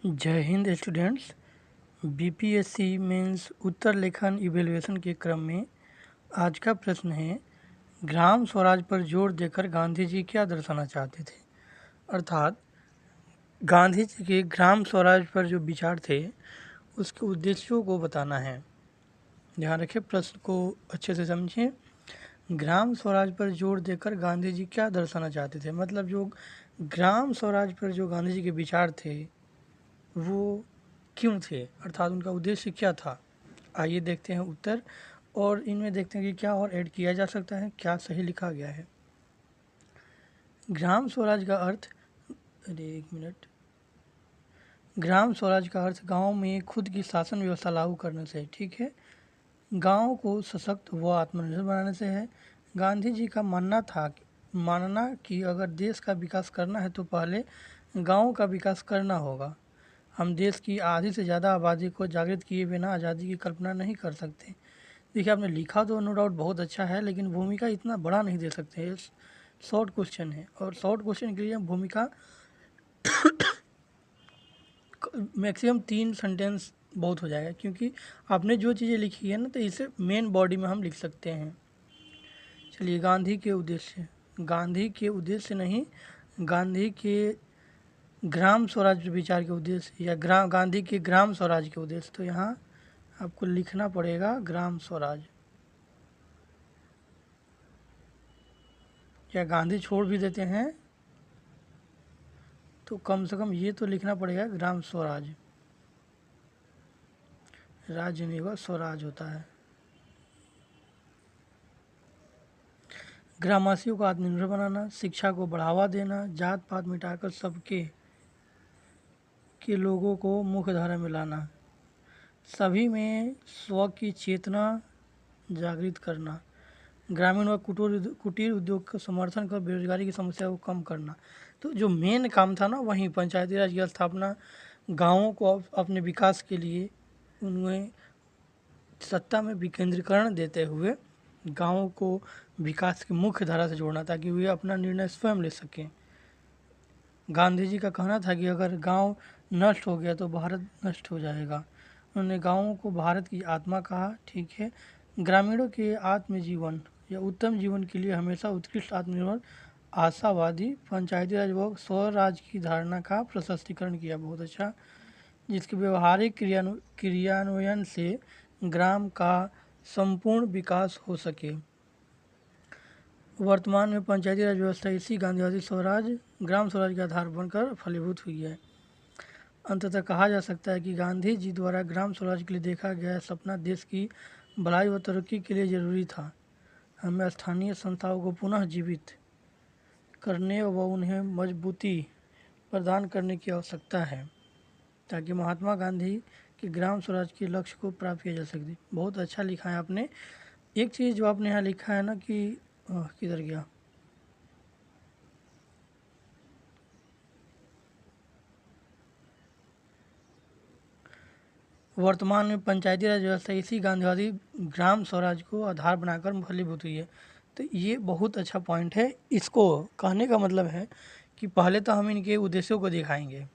जय Hind students. BPSC mains उत्तर लेखन evaluation के क्रम में आज का प्रश्न है, ग्राम स्वराज पर जोर देकर गांधी जी क्या दर्शाना चाहते थे। अर्थात गांधी जी के ग्राम स्वराज पर जो विचार थे उसके उद्देश्यों को बताना है। ध्यान रखें, प्रश्न को अच्छे से समझें। ग्राम स्वराज पर जोर देकर गांधी जी क्या दर्शाना चाहते थे, मतलब जो ग्राम स्वराज पर जो गांधी जी के विचार थे वो क्यों थे, अर्थात उनका उद्देश्य क्या था। आइए देखते हैं उत्तर और इनमें देखते हैं कि क्या और ऐड किया जा सकता है, क्या सही लिखा गया है। ग्राम स्वराज का अर्थ, एक मिनट, ग्राम स्वराज का अर्थ गांव में खुद की शासन व्यवस्था लागू करने से, ठीक है, गांव को सशक्त व आत्मनिर्भर बनाने से है। गांधी जी का मानना कि अगर देश का विकास करना है तो पहले गांव का विकास करना होगा। हम देश की आधी से ज़्यादा आबादी को जागृत किए बिना आज़ादी की कल्पना नहीं कर सकते। देखिए, आपने लिखा तो नो डाउट बहुत अच्छा है, लेकिन भूमिका इतना बड़ा नहीं दे सकते। ये शॉर्ट क्वेश्चन है और शॉर्ट क्वेश्चन के लिए भूमिका मैक्सिमम 3 सेंटेंस बहुत हो जाएगा, क्योंकि आपने जो चीज़ें लिखी है ना, तो इसे मेन बॉडी में हम लिख सकते हैं। चलिए, गांधी के उद्देश्य नहीं, गांधी के ग्राम स्वराज विचार के उद्देश्य या गांधी के ग्राम स्वराज के उद्देश्य, तो यहाँ आपको लिखना पड़ेगा ग्राम स्वराज। या गांधी छोड़ भी देते हैं तो कम से कम ये तो लिखना पड़ेगा ग्राम स्वराज। राज्य नहीं होगा, स्वराज होता है। ग्रामवासियों को आत्मनिर्भर बनाना, शिक्षा को बढ़ावा देना, जात पात मिटाकर सबके के लोगों को मुख्य धारा में लाना, सभी में स्व की चेतना जागृत करना, ग्रामीण व कुटीर उद्योग का समर्थन कर बेरोजगारी की समस्या को कम करना। तो जो मेन काम था ना, वहीं पंचायती राज की स्थापना, गाँवों को अपने विकास के लिए उन्हें सत्ता में विकेंद्रीकरण देते हुए गाँवों को विकास की मुख्य धारा से जोड़ना, ताकि वे अपना निर्णय स्वयं ले सकें। गांधी जी का कहना था कि अगर गांव नष्ट हो गया तो भारत नष्ट हो जाएगा। उन्होंने गाँवों को भारत की आत्मा कहा, ठीक है। ग्रामीणों के आत्मजीवन या उत्तम जीवन के लिए हमेशा उत्कृष्ट, आत्मनिर्भर, आशावादी, पंचायती राज व स्वराज की धारणा का प्रशस्तीकरण किया। बहुत अच्छा। जिसके व्यवहारिक क्रियान्वयन से ग्राम का संपूर्ण विकास हो सके। वर्तमान में पंचायती राज व्यवस्था इसी गांधीवादी ग्राम स्वराज के आधार बनकर फलीभूत हुई है। अंततः कहा जा सकता है कि गांधी जी द्वारा ग्राम स्वराज के लिए देखा गया सपना देश की भलाई व तरक्की के लिए जरूरी था। हमें स्थानीय संस्थाओं को पुनः जीवित करने व उन्हें मजबूती प्रदान करने की आवश्यकता है, ताकि महात्मा गांधी के ग्राम स्वराज के लक्ष्य को प्राप्त किया जा सके। बहुत अच्छा लिखा है आपने। एक चीज़ जो आपने यहाँ लिखा है ना कि किधर गया, वर्तमान में पंचायती राज व्यवस्था इसी गांधीवादी ग्राम स्वराज को आधार बनाकर फलीभूत हुई है। तो ये बहुत अच्छा पॉइंट है। इसको कहने का मतलब है कि पहले तो हम इनके उद्देश्यों को दिखाएंगे,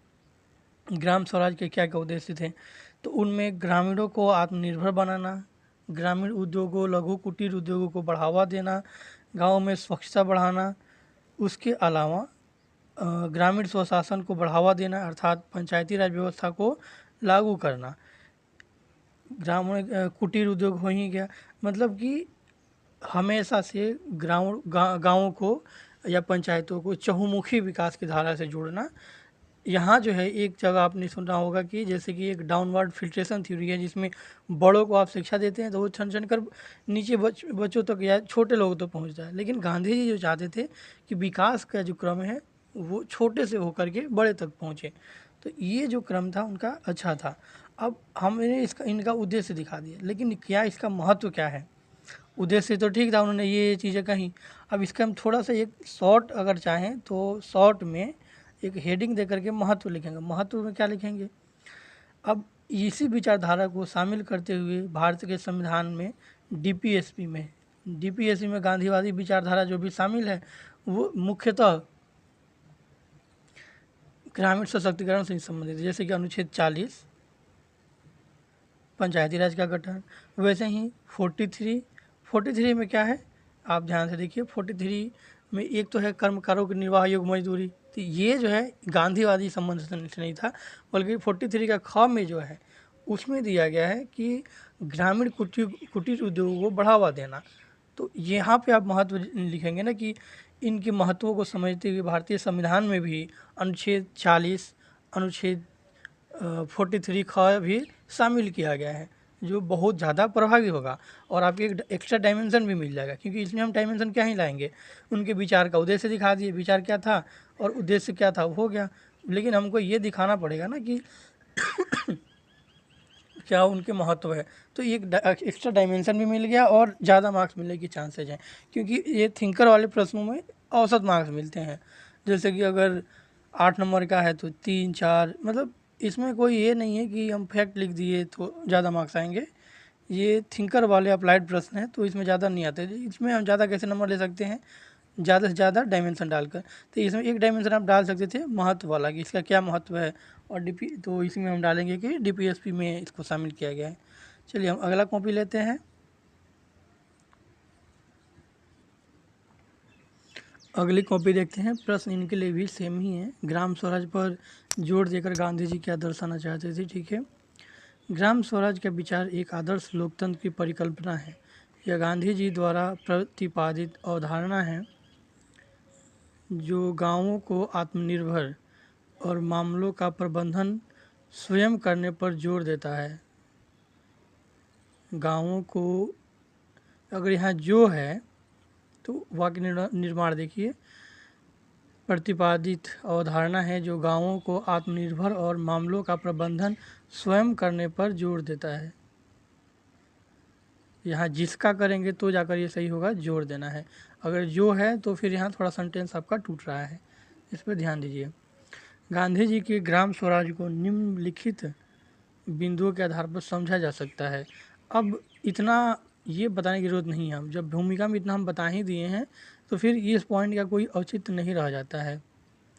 ग्राम स्वराज के क्या क्या उद्देश्य थे। तो उनमें ग्रामीणों को आत्मनिर्भर बनाना, ग्रामीण उद्योगों, लघु कुटीर उद्योगों को बढ़ावा देना, गाँव में स्वच्छता बढ़ाना, उसके अलावा ग्रामीण स्वशासन को बढ़ावा देना, अर्थात पंचायती राज व्यवस्था को लागू करना। ग्रामीण कुटीर उद्योग हो ही गया, मतलब कि हमेशा से गाँवों को या पंचायतों को चहुमुखी विकास की धारा से जोड़ना। यहाँ जो है, एक जगह आपने सुना होगा कि जैसे कि एक डाउनवर्ड फिल्ट्रेशन थ्योरी है, जिसमें बड़ों को आप शिक्षा देते हैं तो वो छन छन कर नीचे बच्चों तक या छोटे लोगों तक पहुँचता है। लेकिन गांधी जी जो चाहते थे कि विकास का जो क्रम है वो छोटे से होकर के बड़े तक पहुँचे, तो ये जो क्रम था उनका अच्छा था। अब हमने इनका उद्देश्य दिखा दिया, लेकिन क्या इसका महत्व क्या है। उद्देश्य तो ठीक था, उन्होंने ये चीज़ें कहीं। अब इसका हम थोड़ा सा एक शॉर्ट अगर चाहें तो शॉर्ट में एक हेडिंग दे करके महत्व लिखेंगे। महत्व में क्या लिखेंगे, अब इसी विचारधारा को शामिल करते हुए भारत के संविधान में डीपीएसपी में गांधीवादी विचारधारा जो भी शामिल है वो मुख्यतः ग्रामीण सशक्तिकरण से संबंधित, जैसे कि अनुच्छेद 40 पंचायती राज का गठन। वैसे ही 43 में क्या है, आप ध्यान से देखिए। 43 में एक तो है कर्मकारों की निर्वाह योग्य मजदूरी, तो ये जो है गांधीवादी संबंध से नहीं था, बल्कि 43 का ख में जो है उसमें दिया गया है कि ग्रामीण कुटीर उद्योगों को बढ़ावा देना। तो यहाँ पे आप महत्व लिखेंगे ना कि इनके महत्वों को समझते हुए भारतीय संविधान में भी अनुच्छेद 40, अनुच्छेद 43 ख भी शामिल किया गया है, जो बहुत ज़्यादा प्रभावी होगा और आपको एक एक्स्ट्रा डायमेंशन भी मिल जाएगा, क्योंकि इसमें हम डायमेंशन क्या ही लाएंगे, उनके विचार का उद्देश्य दिखा दिए, विचार क्या था और उद्देश्य क्या था, हो गया। लेकिन हमको ये दिखाना पड़ेगा ना कि क्या उनके महत्व है, तो एक एक्स्ट्रा डायमेंशन भी मिल गया और ज़्यादा मार्क्स मिलने की चांसेज हैं, क्योंकि ये थिंकर वाले प्रश्नों में औसत मार्क्स मिलते हैं। जैसे कि अगर 8 नंबर का है तो 3, 4, मतलब इसमें कोई ये नहीं है कि हम फैक्ट लिख दिए तो ज़्यादा मार्क्स आएंगे। ये थिंकर वाले अप्लाइड प्रश्न हैं, तो इसमें ज़्यादा नहीं आते। इसमें हम ज़्यादा कैसे नंबर ले सकते हैं, ज़्यादा से ज़्यादा डायमेंशन डालकर। तो इसमें एक डायमेंशन आप डाल सकते थे महत्व वाला, कि इसका क्या महत्व है, और तो इसमें हम डालेंगे कि डीपीएसपी में इसको शामिल किया गया है। चलिए हम अगला कॉपी लेते हैं। अगली कॉपी देखते हैं। प्रश्न इनके लिए भी सेम ही है। ग्राम स्वराज पर जोर देकर गांधी जी क्या दर्शाना चाहते थे, ठीक है। ग्राम स्वराज का विचार एक आदर्श लोकतंत्र की परिकल्पना है। यह गांधी जी द्वारा प्रतिपादित अवधारणा है जो गांवों को आत्मनिर्भर और मामलों का प्रबंधन स्वयं करने पर जोर देता है। गांवों को, अगर यहाँ जो है तो वाक्य निर्माण देखिए, प्रतिपादित अवधारणा है जो गांवों को आत्मनिर्भर और मामलों का प्रबंधन स्वयं करने पर जोर देता है। यहाँ जिसका करेंगे तो जाकर ये सही होगा, जोर देना है। अगर जो है तो फिर यहाँ थोड़ा सेंटेंस आपका टूट रहा है, इस पर ध्यान दीजिए। गांधी जी के ग्राम स्वराज को निम्नलिखित बिंदुओं के आधार पर समझा जा सकता है। अब इतना ये बताने की जरूरत नहीं है, हम जब भूमिका में इतना हम बता ही दिए हैं तो फिर इस पॉइंट का कोई औचित्य नहीं रह जाता है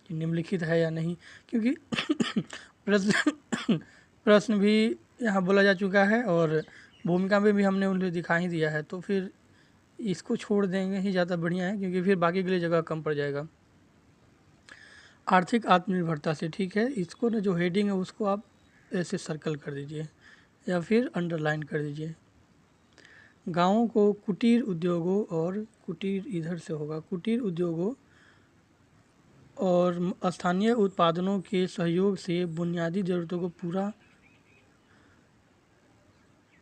कि निम्नलिखित है या नहीं, क्योंकि प्रश्न भी यहाँ बोला जा चुका है और भूमिका में भी हमने उन्हें दिखा ही दिया है, तो फिर इसको छोड़ देंगे ही ज़्यादा बढ़िया है, क्योंकि फिर बाकी के लिए जगह कम पड़ जाएगा। आर्थिक आत्मनिर्भरता से, ठीक है, इसको ना जो हेडिंग है उसको आप ऐसे सर्कल कर दीजिए या फिर अंडरलाइन कर दीजिए। गांवों को कुटीर उद्योगों और कुटीर इधर से होगा, कुटीर उद्योगों और स्थानीय उत्पादनों के सहयोग से बुनियादी ज़रूरतों को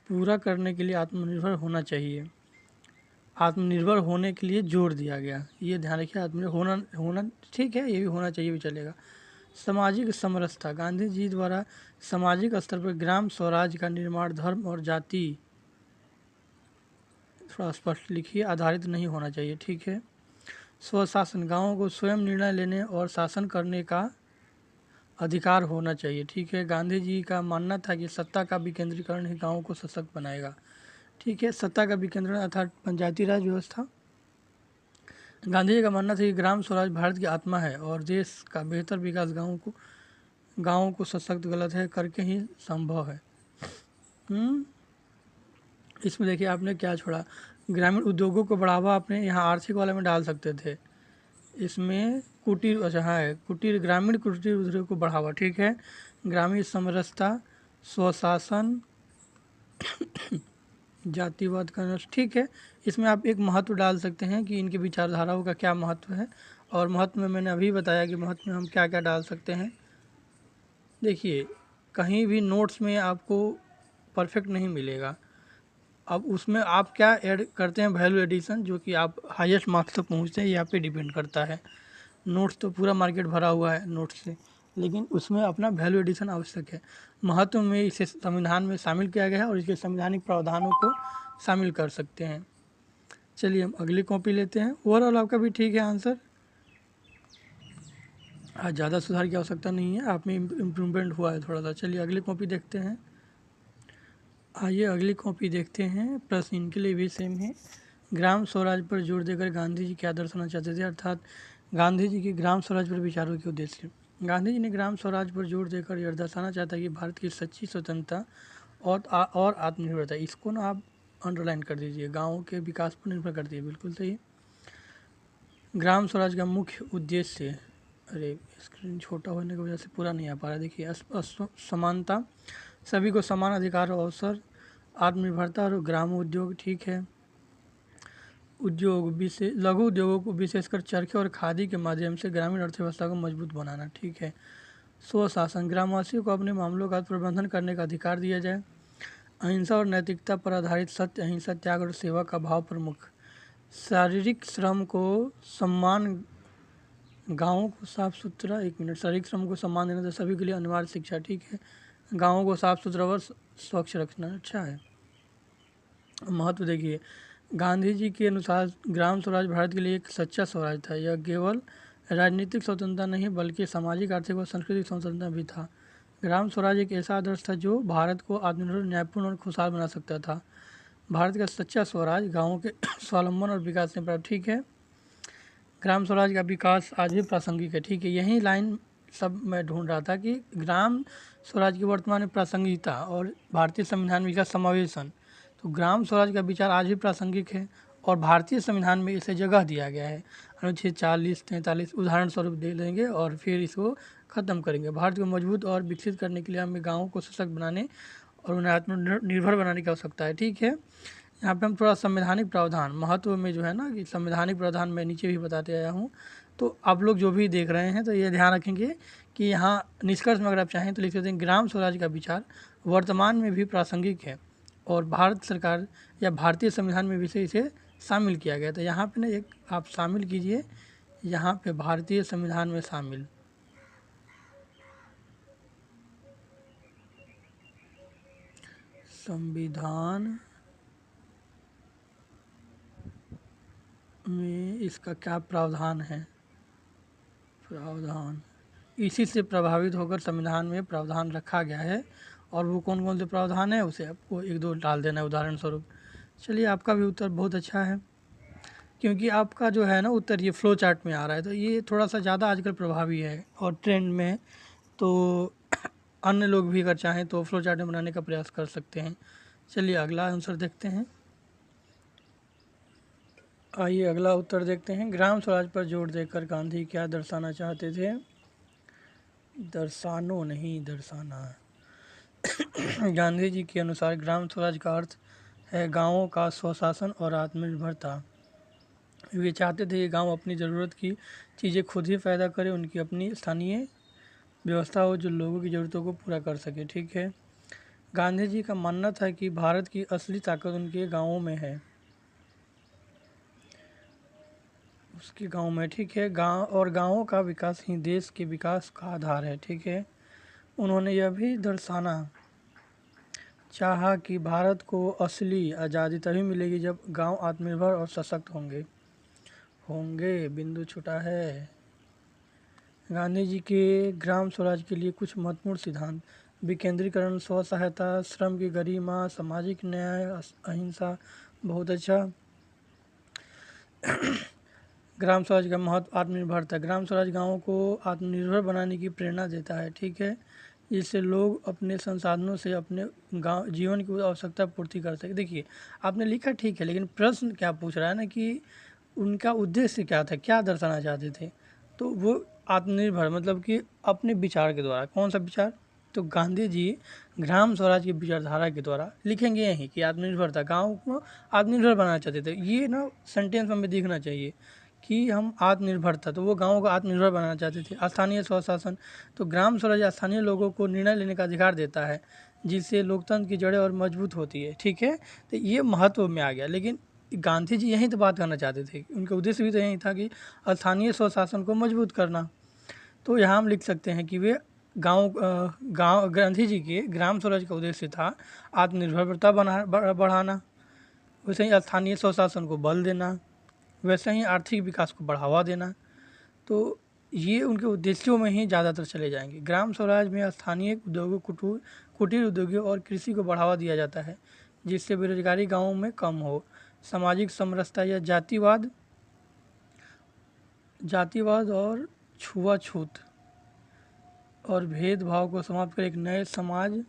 पूरा करने के लिए आत्मनिर्भर होना चाहिए। आत्मनिर्भर होने के लिए जोर दिया गया, ये ध्यान रखिए। आत्मनिर्भर होना ठीक है, ये भी होना चाहिए, भी चलेगा। सामाजिक समरसता, गांधी जी द्वारा सामाजिक स्तर पर ग्राम स्वराज का निर्माण धर्म और जाति, थोड़ा स्पष्ट लिखिए, आधारित नहीं होना चाहिए, ठीक है। स्वशासन, गांवों को स्वयं निर्णय लेने और शासन करने का अधिकार होना चाहिए, ठीक है। गांधी जी का मानना था कि सत्ता का विकेंद्रीकरण ही गांवों को सशक्त बनाएगा, ठीक है। सत्ता का विकेंद्रीकरण अर्थात पंचायती राज व्यवस्था। गांधी जी का मानना था कि ग्राम स्वराज भारत की आत्मा है और देश का बेहतर विकास गांवों को सशक्त, गलत है, करके ही संभव है। इसमें देखिए आपने क्या छोड़ा, ग्रामीण उद्योगों को बढ़ावा आपने यहाँ आर्थिक वाले में डाल सकते थे। इसमें कुटीर, अच्छा है, कुटीर, ग्रामीण कुटीर उद्योग को बढ़ावा, ठीक है। ग्रामीण समरसता, स्वशासन, जातिवाद का नष्ट, ठीक है। इसमें आप एक महत्व डाल सकते हैं कि इनकी विचारधाराओं का क्या महत्व है, और महत्व में मैंने अभी बताया कि महत्व में हम क्या क्या डाल सकते हैं। देखिए कहीं भी नोट्स में आपको परफेक्ट नहीं मिलेगा, अब उसमें आप क्या ऐड करते हैं, वैल्यू एडिशन, जो कि आप हाईएस्ट मार्क्स तक पहुँचते हैं, यहाँ पे डिपेंड करता है। नोट्स तो पूरा मार्केट भरा हुआ है नोट्स से, लेकिन उसमें अपना वैल्यू एडिशन आवश्यक है। महत्व में इसे संविधान में शामिल किया गया है और इसके संवैधानिक प्रावधानों को शामिल कर सकते हैं। चलिए हम अगली कॉपी लेते हैं। ओवरऑल आपका भी ठीक है आंसर, आज ज़्यादा सुधार की आवश्यकता नहीं है, आप में इम्प्रूवमेंट हुआ है थोड़ा सा। चलिए अगली कॉपी देखते हैं। आइए अगली कॉपी देखते हैं। प्रश्न इनके लिए भी सेम है। ग्राम स्वराज पर जोर देकर गांधी जी क्या दर्शाना चाहते थे, अर्थात गांधी जी के ग्राम स्वराज पर विचारों के उद्देश्य। गांधी जी ने ग्राम स्वराज पर जोर देकर यह दर्शाना चाहता है कि भारत की सच्ची स्वतंत्रता और आत्मनिर्भरता, इसको ना आप अंडरलाइन कर दीजिए, गाँव के विकास पर निर्भर करती है। बिल्कुल सही। ग्राम स्वराज का मुख्य उद्देश्य, अरे स्क्रीन छोटा होने की वजह से पूरा नहीं आ पा रहा। देखिए, समानता, सभी को समान अधिकार और अवसर, आत्मनिर्भरता और ग्राम उद्योग, ठीक है। उद्योग विशेष लघु उद्योगों को विशेषकर चरखे और खादी के माध्यम से ग्रामीण अर्थव्यवस्था को मजबूत बनाना, ठीक है। स्वशासन, ग्रामवासियों को अपने मामलों का प्रबंधन करने का अधिकार दिया जाए। अहिंसा और नैतिकता पर आधारित सत्य, अहिंसा, त्याग और सेवा का भाव प्रमुख। शारीरिक श्रम को सम्मान, गाँवों को साफ सुथरा, एक मिनट, शारीरिक श्रम को सम्मान देना तो सभी के लिए अनिवार्य शिक्षा, ठीक है। गाँवों को साफ सुथरा व स्वच्छ रखना, अच्छा है। महत्व देखिए, गांधी जी के अनुसार ग्राम स्वराज भारत के लिए एक सच्चा स्वराज था। यह केवल राजनीतिक स्वतंत्रता नहीं बल्कि सामाजिक, आर्थिक और सांस्कृतिक स्वतंत्रता भी था। ग्राम स्वराज एक ऐसा आदर्श था जो भारत को आत्मनिर्भर, न्यायपूर्ण और खुशहाल बना सकता था। भारत का सच्चा स्वराज गाँवों के स्वावलंबन और विकास से प्राप्त, ठीक है। ग्राम स्वराज का विकास आज भी प्रासंगिक है, ठीक है। यही लाइन सब मैं ढूंढ रहा था कि ग्राम स्वराज की वर्तमान में प्रासंगिकता और भारतीय संविधान में इसका समावेशन। तो ग्राम स्वराज का विचार आज भी प्रासंगिक है और भारतीय संविधान में इसे जगह दिया गया है। अनुच्छेद 40, 43 उदाहरण स्वरूप दे लेंगे और फिर इसको ख़त्म करेंगे। भारत को मजबूत और विकसित करने के लिए हमें गाँवों को सशक्त बनाने और उन्हें आत्मनिर्भर बनाने की आवश्यकता है, ठीक है। यहाँ पे हम थोड़ा संवैधानिक प्रावधान महत्व में जो है ना कि संवैधानिक प्रावधान मैं नीचे भी बताते आया हूँ। तो आप लोग जो भी देख रहे हैं तो ये ध्यान रखेंगे कि यहाँ निष्कर्ष में अगर आप चाहें तो लिख सकते हैं, ग्राम स्वराज का विचार वर्तमान में भी प्रासंगिक है और भारत सरकार या भारतीय संविधान में भी इसे शामिल किया गया। तो यहाँ पे ना एक आप शामिल कीजिए, यहाँ पे भारतीय संविधान में शामिल, संविधान में इसका क्या प्रावधान है, प्रावधान, इसी से प्रभावित होकर संविधान में प्रावधान रखा गया है और वो कौन कौन से प्रावधान है उसे आपको एक दो डाल देना है उदाहरण स्वरूप। चलिए, आपका भी उत्तर बहुत अच्छा है क्योंकि आपका जो है ना उत्तर ये फ्लो चार्ट में आ रहा है, तो ये थोड़ा सा ज़्यादा आजकल प्रभावी है और ट्रेंड में है। तो अन्य लोग भी अगर चाहें तो फ्लो चार्ट में बनाने का प्रयास कर सकते हैं। चलिए अगला आंसर देखते हैं। आइए अगला उत्तर देखते हैं। ग्राम स्वराज पर जोर देकर गांधी क्या दर्शाना चाहते थे? दर्शानो नहीं, दर्शाना। गांधी जी के अनुसार ग्राम स्वराज का अर्थ है गांवों का स्वशासन और आत्मनिर्भरता। वे चाहते थे कि गांव अपनी ज़रूरत की चीज़ें खुद ही पैदा करें, उनकी अपनी स्थानीय व्यवस्था हो जो लोगों की ज़रूरतों को पूरा कर सके, ठीक है। गांधी जी का मानना था कि भारत की असली ताकत उनके गाँवों में है, उसके गांव में, ठीक है। गांव और गांवों का विकास ही देश के विकास का आधार है, ठीक है। उन्होंने यह भी दर्शाना चाहा कि भारत को असली आज़ादी तभी मिलेगी जब गांव आत्मनिर्भर और सशक्त होंगे। बिंदु छूटा है। गांधी जी के ग्राम स्वराज के लिए कुछ महत्वपूर्ण सिद्धांत: विकेंद्रीकरण, स्व सहायता, श्रम की गरिमा, सामाजिक न्याय, अहिंसा। बहुत अच्छा। ग्राम स्वराज का महत्व: आत्मनिर्भरता। ग्राम स्वराज गाँवों को आत्मनिर्भर बनाने की प्रेरणा देता है, ठीक है। जिससे लोग अपने संसाधनों से अपने गाँव जीवन की आवश्यकता पूर्ति कर सके। देखिए, आपने लिखा ठीक है, लेकिन प्रश्न क्या पूछ रहा है ना कि उनका उद्देश्य क्या था, क्या दर्शाना चाहते थे? तो वो आत्मनिर्भर मतलब कि अपने विचार के द्वारा। कौन सा विचार? तो गांधी जी ग्राम स्वराज की विचारधारा के द्वारा लिखेंगे यहीं कि आत्मनिर्भरता, गाँव को आत्मनिर्भर बनाना चाहते थे। ये ना सेंटेंस हमें दिखना चाहिए कि हम आत्मनिर्भरता, तो वो गाँव को आत्मनिर्भर बनाना चाहते थे। स्थानीय स्वशासन, तो ग्राम स्वराज स्थानीय लोगों को निर्णय लेने का अधिकार देता है जिससे लोकतंत्र की जड़ें और मजबूत होती है, ठीक है। तो ये महत्व में आ गया, लेकिन गांधी जी यहीं तो बात करना चाहते थे, उनका उद्देश्य भी तो यही था कि स्थानीय स्वशासन को मजबूत करना। तो यहाँ हम लिख सकते हैं कि वे गांधी जी के ग्राम स्वराज का उद्देश्य था आत्मनिर्भरता बढ़ाना, वैसे ही स्थानीय स्वशासन को बल देना, वैसे ही आर्थिक विकास को बढ़ावा देना। तो ये उनके उद्देश्यों में ही ज़्यादातर चले जाएंगे। ग्राम स्वराज में स्थानीय उद्योगों, कुटीर उद्योगों और कृषि को बढ़ावा दिया जाता है जिससे बेरोजगारी गाँवों में कम हो। सामाजिक समरसता या जातिवाद और छुआछूत, और भेदभाव को समाप्त कर एक नए समाज,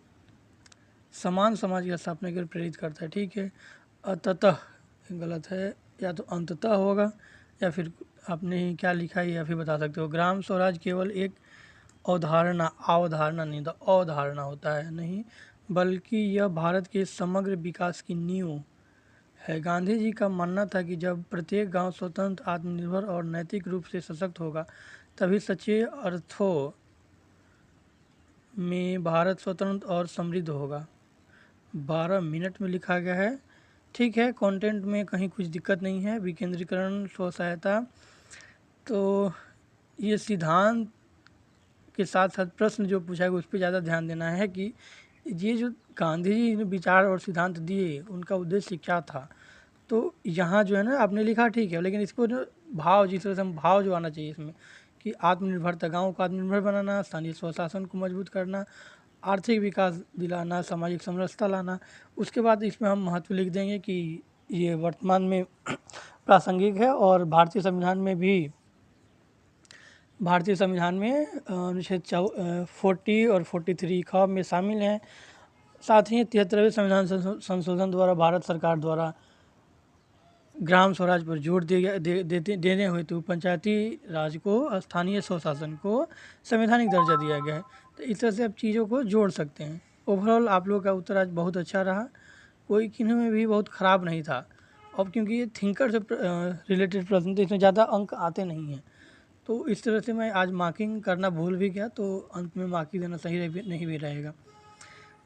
समान समाज की स्थापना के लिए प्रेरित करता है। ठीक है, अततः गलत है, या तो अंततः होगा या फिर आपने क्या लिखा है या फिर बता सकते हो। ग्राम स्वराज केवल एक अवधारणा, अवधारणा नहीं तो अवधारणा होता है नहीं, बल्कि यह भारत के समग्र विकास की नींव है। गांधी जी का मानना था कि जब प्रत्येक गांव स्वतंत्र, आत्मनिर्भर और नैतिक रूप से सशक्त होगा, तभी सच्चे अर्थों में भारत स्वतंत्र और समृद्ध होगा। 12 मिनट में लिखा गया है। ठीक है, कंटेंट में कहीं कुछ दिक्कत नहीं है। विकेंद्रीकरण, स्व सहायता, तो ये सिद्धांत के साथ साथ प्रश्न जो पूछा गया उस पर ज़्यादा ध्यान देना है कि ये जो गांधी जी ने विचार और सिद्धांत दिए उनका उद्देश्य क्या था। तो यहाँ जो है ना आपने लिखा ठीक है, लेकिन इसको जो भाव, जिस तरह से हम भाव जो आना चाहिए इसमें कि आत्मनिर्भरता, गाँव को आत्मनिर्भर बनाना, स्थानीय स्वशासन को मजबूत करना, आर्थिक विकास दिलाना, सामाजिक समरसता लाना। उसके बाद इसमें हम महत्व लिख देंगे कि ये वर्तमान में प्रासंगिक है और भारतीय संविधान में भी, भारतीय संविधान में अनुच्छेद 40 और 43 ख में शामिल हैं। साथ ही 73वें संविधान संशोधन द्वारा भारत सरकार द्वारा ग्राम स्वराज पर जोर देने हुए तो पंचायती राज को, स्थानीय स्वशासन को संवैधानिक दर्जा दिया गया है। तो इस तरह से आप चीज़ों को जोड़ सकते हैं। ओवरऑल आप लोगों का उत्तर आज बहुत अच्छा रहा, कोई किन्हीं में भी बहुत ख़राब नहीं था। अब क्योंकि ये थिंकर से रिलेटेड प्रश्न तो इसमें ज़्यादा अंक आते नहीं हैं, तो इस तरह से मैं आज मार्किंग करना भूल भी गया, तो अंत में मार्किंग देना सही नहीं भी रहेगा।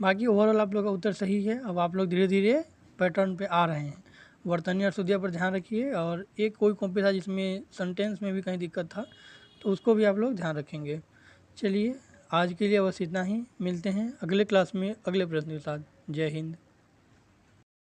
बाकी ओवरऑल आप लोग का उत्तर सही है। अब आप लोग धीरे धीरे पैटर्न पे आ रहे हैं। वर्तनी और शुद्धिया पर ध्यान रखिए, और एक कोई कॉपी था जिसमें सेंटेंस में भी कहीं दिक्कत था, तो उसको भी आप लोग ध्यान रखेंगे। चलिए आज के लिए बस इतना ही, मिलते हैं अगले क्लास में अगले प्रश्न के साथ। जय हिंद।